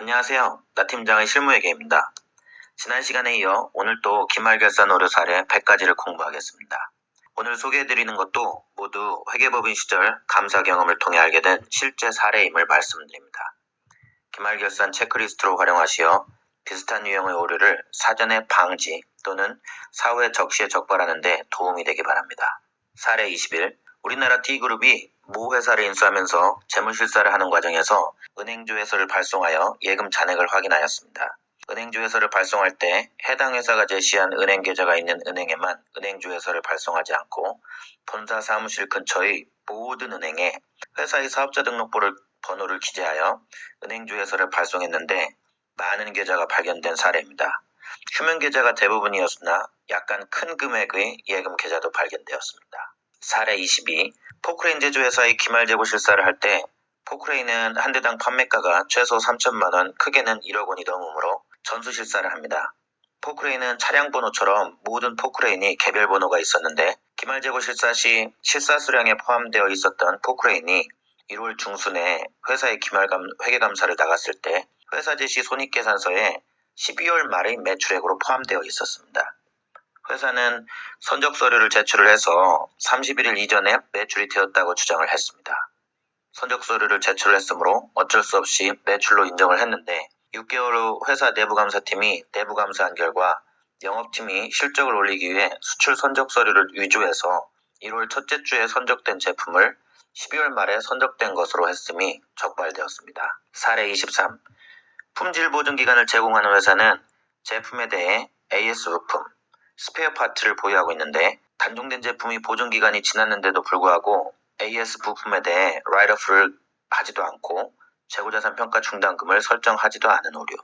안녕하세요. 나 팀장의 실무회계입니다. 지난 시간에 이어 오늘 또 기말결산 오류 사례 100가지를 공부하겠습니다. 오늘 소개해드리는 것도 모두 회계법인 시절 감사 경험을 통해 알게 된 실제 사례임을 말씀드립니다. 기말결산 체크리스트로 활용하시어 비슷한 유형의 오류를 사전에 방지 또는 사후에 적시에 적발하는 데 도움이 되기 바랍니다. 사례 21. 우리나라 T그룹이 모 회사를 인수하면서 재무실사를 하는 과정에서 은행조회서를 발송하여 예금 잔액을 확인하였습니다. 은행조회서를 발송할 때 해당 회사가 제시한 은행 계좌가 있는 은행에만 은행조회서를 발송하지 않고 본사 사무실 근처의 모든 은행에 회사의 사업자 번호를 기재하여 은행조회서를 발송했는데 많은 계좌가 발견된 사례입니다. 휴면 계좌가 대부분이었으나 약간 큰 금액의 예금 계좌도 발견되었습니다. 사례 22. 포크레인 제조회사의 기말재고 실사를 할 때 포크레인은 한 대당 판매가가 최소 3천만 원, 크게는 1억 원이 넘으므로 전수 실사를 합니다. 포크레인은 차량 번호처럼 모든 포크레인이 개별 번호가 있었는데 기말재고 실사 시 실사 수량에 포함되어 있었던 포크레인이 1월 중순에 회사의 회계감사를 나갔을 때 회사 제시 손익계산서에 12월 말의 매출액으로 포함되어 있었습니다. 회사는 선적 서류를 제출을 해서 31일 이전에 매출이 되었다고 주장을 했습니다. 선적 서류를 제출했으므로 어쩔 수 없이 매출로 인정을 했는데 6개월 후 회사 내부감사팀이 내부감사한 결과 영업팀이 실적을 올리기 위해 수출 선적 서류를 위조해서 1월 첫째 주에 선적된 제품을 12월 말에 선적된 것으로 했음이 적발되었습니다. 사례 23. 품질 보증 기간을 제공하는 회사는 제품에 대해 AS 부품, 스페어 파트를 보유하고 있는데 단종된 제품이 보증 기간이 지났는데도 불구하고 AS 부품에 대해 라이트오프를 하지도 않고 재고자산 평가 중단금을 설정하지도 않은 오류.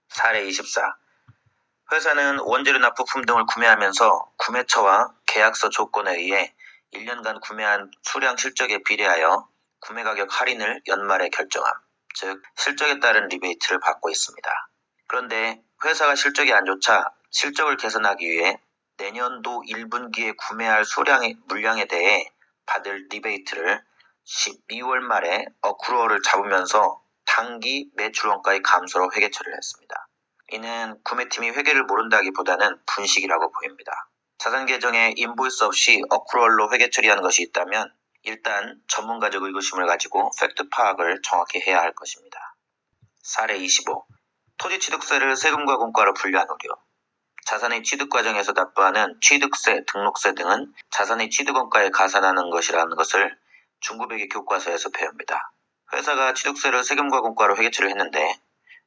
사례 24. 회사는 원재료나 부품 등을 구매하면서 구매처와 계약서 조건에 의해 1년간 구매한 수량 실적에 비례하여 구매가격 할인을 연말에 결정함, 즉 실적에 따른 리베이트를 받고 있습니다. 그런데 회사가 실적이 안 좋자 실적을 개선하기 위해 내년도 1분기에 구매할 물량에 대해 받을 리베이트를 12월 말에 어크루얼을 잡으면서 단기 매출 원가의 감소로 회계 처리를 했습니다. 이는 구매팀이 회계를 모른다기보다는 분식이라고 보입니다. 자산 계정에 인보이스 없이 어크루얼로 회계 처리하는 것이 있다면 일단 전문가적 의구심을 가지고 팩트 파악을 정확히 해야 할 것입니다. 사례 25. 토지 취득세를 세금과 공과로 분류한 오류. 자산의 취득 과정에서 납부하는 취득세, 등록세 등은 자산의 취득원가에 가산하는 것이라는 것을 중고회계 교과서에서 배웁니다. 회사가 취득세를 세금과 공과로 회계처리를 했는데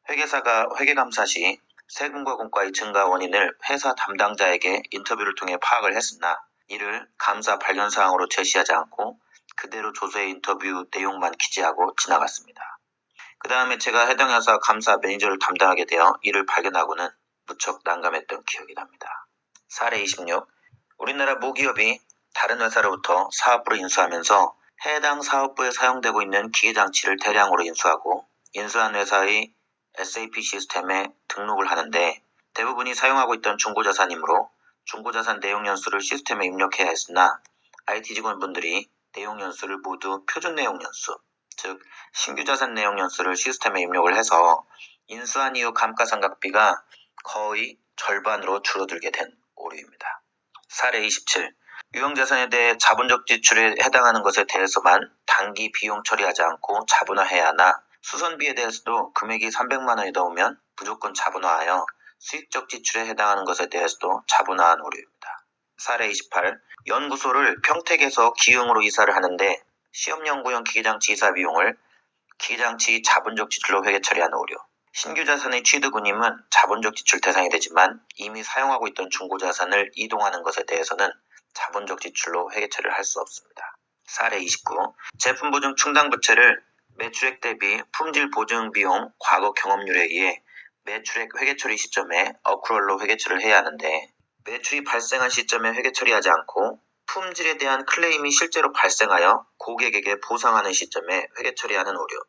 회계사가 회계감사 시 세금과 공과의 증가 원인을 회사 담당자에게 인터뷰를 통해 파악을 했으나 이를 감사 발견사항으로 제시하지 않고 그대로 조서의 인터뷰 내용만 기재하고 지나갔습니다. 그 다음에 제가 해당 회사 감사 매니저를 담당하게 되어 이를 발견하고는 무척 난감했던 기억이 납니다. 사례 26. 우리나라 모기업이 다른 회사로부터 사업부를 인수하면서 해당 사업부에 사용되고 있는 기계장치를 대량으로 인수하고 인수한 회사의 SAP 시스템에 등록을 하는데 대부분이 사용하고 있던 중고자산이므로 중고자산 내용연수를 시스템에 입력해야 했으나 IT 직원분들이 내용연수를 모두 표준 내용연수, 즉 신규자산 내용연수를 시스템에 입력을 해서 인수한 이후 감가상각비가 거의 절반으로 줄어들게 된 오류입니다. 사례 27. 유형자산에 대해 자본적 지출에 해당하는 것에 대해서만 단기 비용 처리하지 않고 자본화해야 하나 수선비에 대해서도 금액이 300만 원이 넘으면 무조건 자본화하여 수익적 지출에 해당하는 것에 대해서도 자본화한 오류입니다. 사례 28. 연구소를 평택에서 기흥으로 이사를 하는데 시험연구용 기계장치 이사 비용을 기계장치 자본적 지출로 회계 처리한 오류. 신규 자산의 취득 운임은 자본적 지출 대상이 되지만 이미 사용하고 있던 중고자산을 이동하는 것에 대해서는 자본적 지출로 회계 처리를 할 수 없습니다. 사례 29. 제품 보증 충당 부채를 매출액 대비 품질 보증 비용 과거 경험률에 의해 매출액 회계 처리 시점에 어크루얼로 회계 처리를 해야 하는데 매출이 발생한 시점에 회계 처리하지 않고 품질에 대한 클레임이 실제로 발생하여 고객에게 보상하는 시점에 회계 처리하는 오류.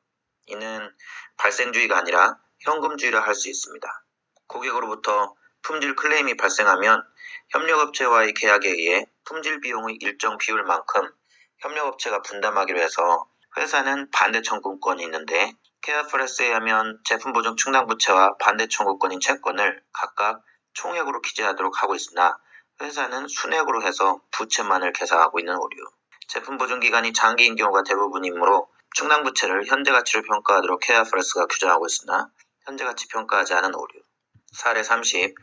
이는 발생주의가 아니라 현금주의라 할 수 있습니다. 고객으로부터 품질 클레임이 발생하면 협력업체와의 계약에 의해 품질 비용의 일정 비율만큼 협력업체가 분담하기로 해서 회사는 반대 청구권이 있는데 케어프레스에 의하면 제품 보증 충당 부채와 반대 청구권인 채권을 각각 총액으로 기재하도록 하고 있으나 회사는 순액으로 해서 부채만을 계산하고 있는 오류. 제품 보증 기간이 장기인 경우가 대부분이므로 충당 부채를 현재 가치로 평가하도록 케어프레스가 규정하고 있으나 현재 가치 평가하지 않은 오류. 사례 30.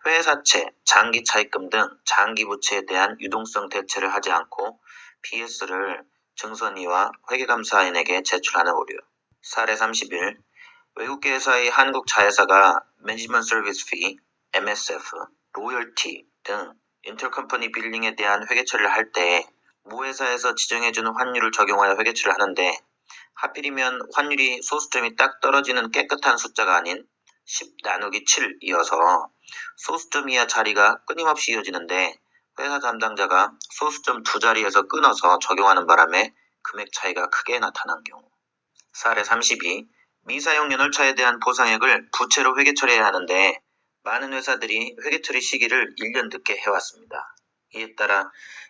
회사채, 장기 차입금 등 장기 부채에 대한 유동성 대체를 하지 않고 BS를 증선위와 회계감사인에게 제출하는 오류. 사례 31. 외국계 회사의 한국 자회사가 매니지먼트 서비스 피, MSF, 로열티 등 인터컴퍼니 빌링에 대한 회계 처리를 할 때 모회사에서 지정해주는 환율을 적용하여 회계 처리를 하는데 하필이면 환율이 소수점이 딱 떨어지는 깨끗한 숫자가 아닌 10 나누기 7이어서 소수점 이하 자리가 끊임없이 이어지는데 회사 담당자가 소수점 두 자리에서 끊어서 적용하는 바람에 금액 차이가 크게 나타난 경우. 사례 32. 미사용 연월차에 대한 보상액을 부채로 회계 처리해야 하는데 많은 회사들이 회계 처리 시기를 1년 늦게 해왔습니다. 이에 따라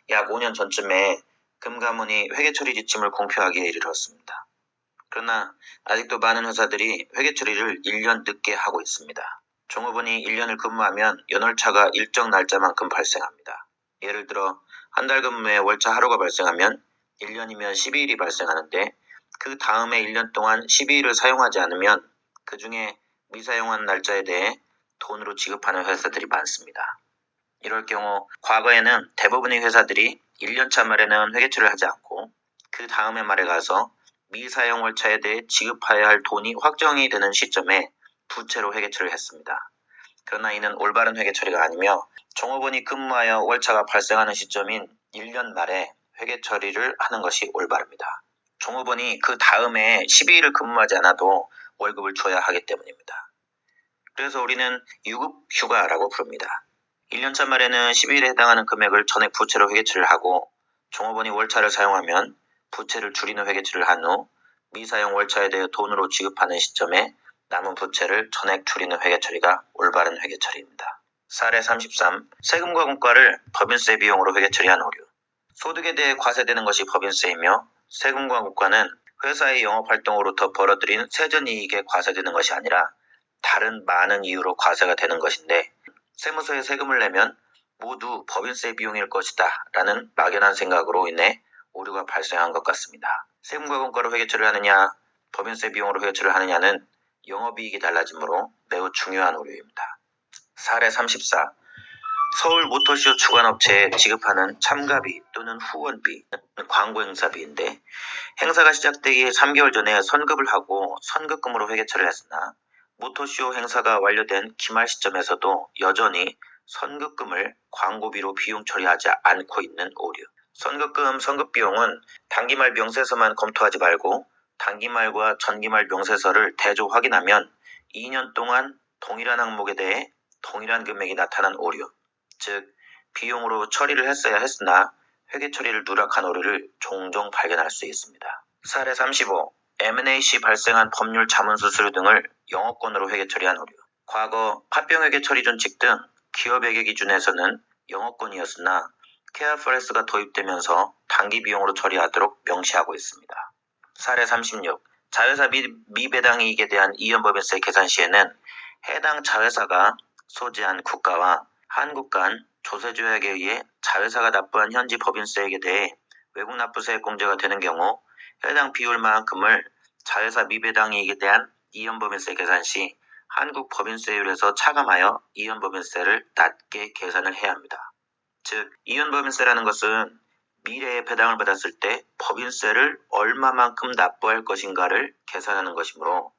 약 5년 전쯤에 금감원이 회계 처리 지침을 공표하기에 이르렀습니다. 그러나 아직도 많은 회사들이 회계 처리를 1년 늦게 하고 있습니다. 종업원이 1년을 근무하면 연월차가 일정 날짜만큼 발생합니다. 예를 들어 한 달 근무에 월차 하루가 발생하면 1년이면 12일이 발생하는데 그 다음에 1년 동안 12일을 사용하지 않으면 그 중에 미사용한 날짜에 대해 돈으로 지급하는 회사들이 많습니다. 이럴 경우 과거에는 대부분의 회사들이 1년차 말에는 회계처리를 하지 않고 그 다음에 말에 가서 미사용 월차에 대해 지급해야 할 돈이 확정이 되는 시점에 부채로 회계처리를 했습니다. 그러나 이는 올바른 회계처리가 아니며 종업원이 근무하여 월차가 발생하는 시점인 1년 말에 회계처리를 하는 것이 올바릅니다. 종업원이 그 다음에 12일을 근무하지 않아도 월급을 줘야 하기 때문입니다. 그래서 우리는 유급휴가라고 부릅니다. 1년차 말에는 12일에 해당하는 금액을 전액 부채로 회계처리를 하고 종업원이 월차를 사용하면 부채를 줄이는 회계처리를 한 후 미사용 월차에 대해 돈으로 지급하는 시점에 남은 부채를 전액 줄이는 회계처리가 올바른 회계처리입니다. 사례 33. 세금과 공과를 법인세 비용으로 회계처리한 오류. 소득에 대해 과세되는 것이 법인세이며 세금과 공과는 회사의 영업활동으로부터 벌어들인 세전이익에 과세되는 것이 아니라 다른 많은 이유로 과세가 되는 것인데 세무서에 세금을 내면 모두 법인세 비용일 것이다 라는 막연한 생각으로 인해 오류가 발생한 것 같습니다. 세금과 공과로 회계처리를 하느냐 법인세 비용으로 회계처리를 하느냐는 영업이익이 달라지므로 매우 중요한 오류입니다. 사례 34. 서울 모터쇼 주관업체에 지급하는 참가비 또는 후원비, 광고 행사비인데 행사가 시작되기 3개월 전에 선급을 하고 선급금으로 회계처리를 했으나 모터쇼 행사가 완료된 기말 시점에서도 여전히 선급금을 광고비로 비용 처리하지 않고 있는 오류. 선급금, 선급비용은 단기말 명세서만 검토하지 말고 단기말과 전기말 명세서를 대조 확인하면 2년 동안 동일한 항목에 대해 동일한 금액이 나타난 오류, 즉 비용으로 처리를 했어야 했으나 회계 처리를 누락한 오류를 종종 발견할 수 있습니다. 사례 35. M&A 시 발생한 법률 자문 수수료 등을 영업권으로 회계 처리한 오류. 과거 합병회계 처리 준칙 등 기업회계 기준에서는 영업권이었으나 케어프레스가 도입되면서 단기 비용으로 처리하도록 명시하고 있습니다. 사례 36. 자회사 미배당 이익에 대한 이연법인세 계산 시에는 해당 자회사가 소재한 국가와 한국 간 조세조약에 의해 자회사가 납부한 현지 법인세액에 대해 외국 납부세액 공제가 되는 경우 해당 비율만큼을 자회사 미배당 이익에 대한 이연법인세 계산 시 한국 법인세율에서 차감하여 이연법인세를 낮게 계산을 해야 합니다. 즉 이연법인세라는 것은 미래에 배당을 받았을 때 법인세를 얼마만큼 납부할 것인가를 계산하는 것이므로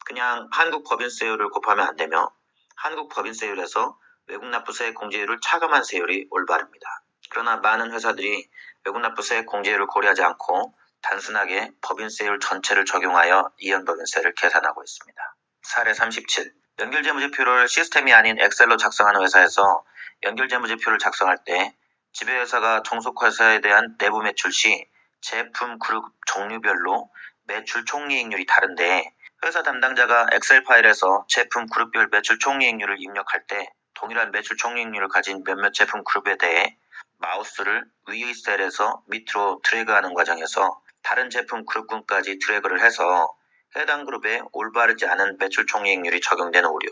그냥 한국 법인세율을 곱하면 안 되며 한국 법인세율에서 외국 납부세액 공제율을 차감한 세율이 올바릅니다. 그러나 많은 회사들이 외국 납부세액 공제율을 고려하지 않고 단순하게 법인세율 전체를 적용하여 이연법인세를 계산하고 있습니다. 사례 37. 연결재무제표를 시스템이 아닌 엑셀로 작성하는 회사에서 연결재무제표를 작성할 때 지배회사가 종속회사에 대한 내부 매출 시 제품 그룹 종류별로 매출 총이익률이 다른데 회사 담당자가 엑셀 파일에서 제품 그룹별 매출 총이익률을 입력할 때 동일한 매출 총이익률을 가진 몇몇 제품 그룹에 대해 마우스를 위의 셀에서 밑으로 드래그하는 과정에서 다른 제품 그룹군까지 드래그를 해서 해당 그룹에 올바르지 않은 매출 총이익률이 적용된 오류.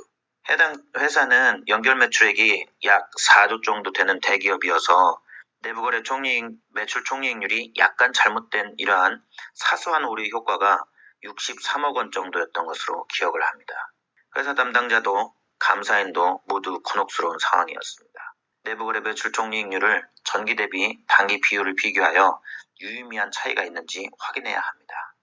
해당 회사는 연결 매출액이 약 4조 정도 되는 대기업이어서 내부거래 매출 총이익률이 약간 잘못된 이러한 사소한 오류 효과가 63억 원 정도였던 것으로 기억을 합니다. 회사 담당자도 감사인도 모두 곤혹스러운 상황이었습니다. 내부거래 매출 총이익률을 전기 대비 단기 비율을 비교하여 유의미한 차이가 있는지 확인해야 합니다.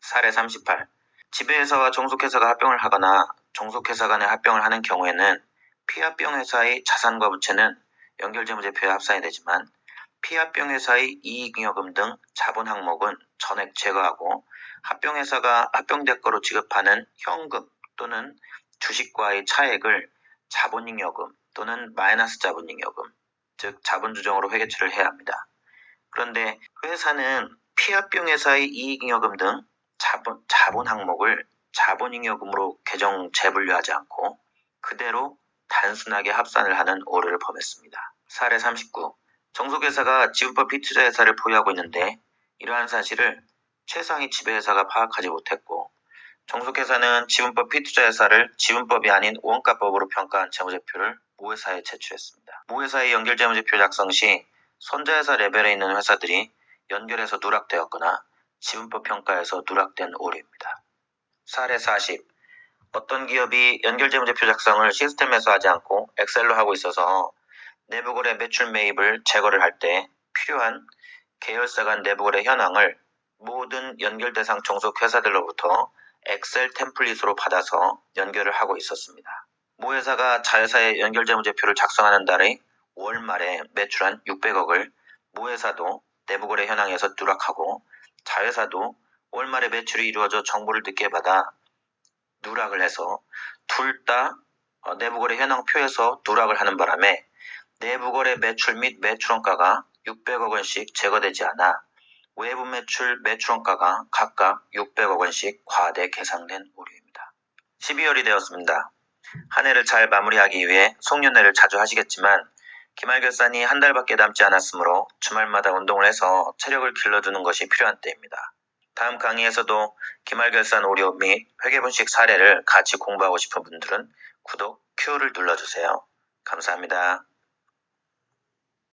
사례 38. 지배회사와 종속회사가 합병을 하거나 종속회사 간의 합병을 하는 경우에는 피합병 회사의 자산과 부채는 연결재무제표에 합산이 되지만 피합병 회사의 이익잉여금 등 자본 항목은 전액 제거하고 합병회사가 합병대가로 지급하는 현금 또는 주식과의 차액을 자본잉여금 또는 마이너스 자본잉여금, 즉 자본조정으로 회계처리를 해야 합니다. 그런데 회사는 피합병 회사의 이익잉여금 등 자본 항목을 자본잉여금으로 계정 재분류하지 않고 그대로 단순하게 합산을 하는 오류를 범했습니다. 사례 39. 종속회사가 지분법 피투자회사를 보유하고 있는데 이러한 사실을 최상위 지배회사가 파악하지 못했고 종속회사는 지분법 피투자회사를 지분법이 아닌 원가법으로 평가한 재무제표를 모회사에 제출했습니다. 모회사의 연결재무제표 작성 시 손자회사 레벨에 있는 회사들이 연결해서 누락되었거나 지분법 평가에서 누락된 오류입니다. 사례 40. 어떤 기업이 연결재무제표 작성을 시스템에서 하지 않고 엑셀로 하고 있어서 내부거래 매출 매입을 제거를 할 때 필요한 계열사 간 내부거래 현황을 모든 연결대상 종속회사들로부터 엑셀 템플릿으로 받아서 연결을 하고 있었습니다. 모회사가 자회사의 연결재무제표를 작성하는 달의 월 말에 매출한 600억을 모회사도 내부거래 현황에서 누락하고 자회사도 월 말에 매출이 이루어져 정보를 늦게 받아 누락을 해서 둘 다 내부거래 현황표에서 누락을 하는 바람에 내부거래 매출 및 매출원가가 600억 원씩 제거되지 않아 외부 매출 매출원가가 각각 600억 원씩 과대 계상된 오류입니다. 12월이 되었습니다. 한 해를 잘 마무리하기 위해 송년회를 자주 하시겠지만 기말결산이 한 달밖에 남지 않았으므로 주말마다 운동을 해서 체력을 길러두는 것이 필요한 때입니다. 다음 강의에서도 기말결산 오류 및 회계분식 사례를 같이 공부하고 싶은 분들은 구독, Q를 눌러주세요. 감사합니다.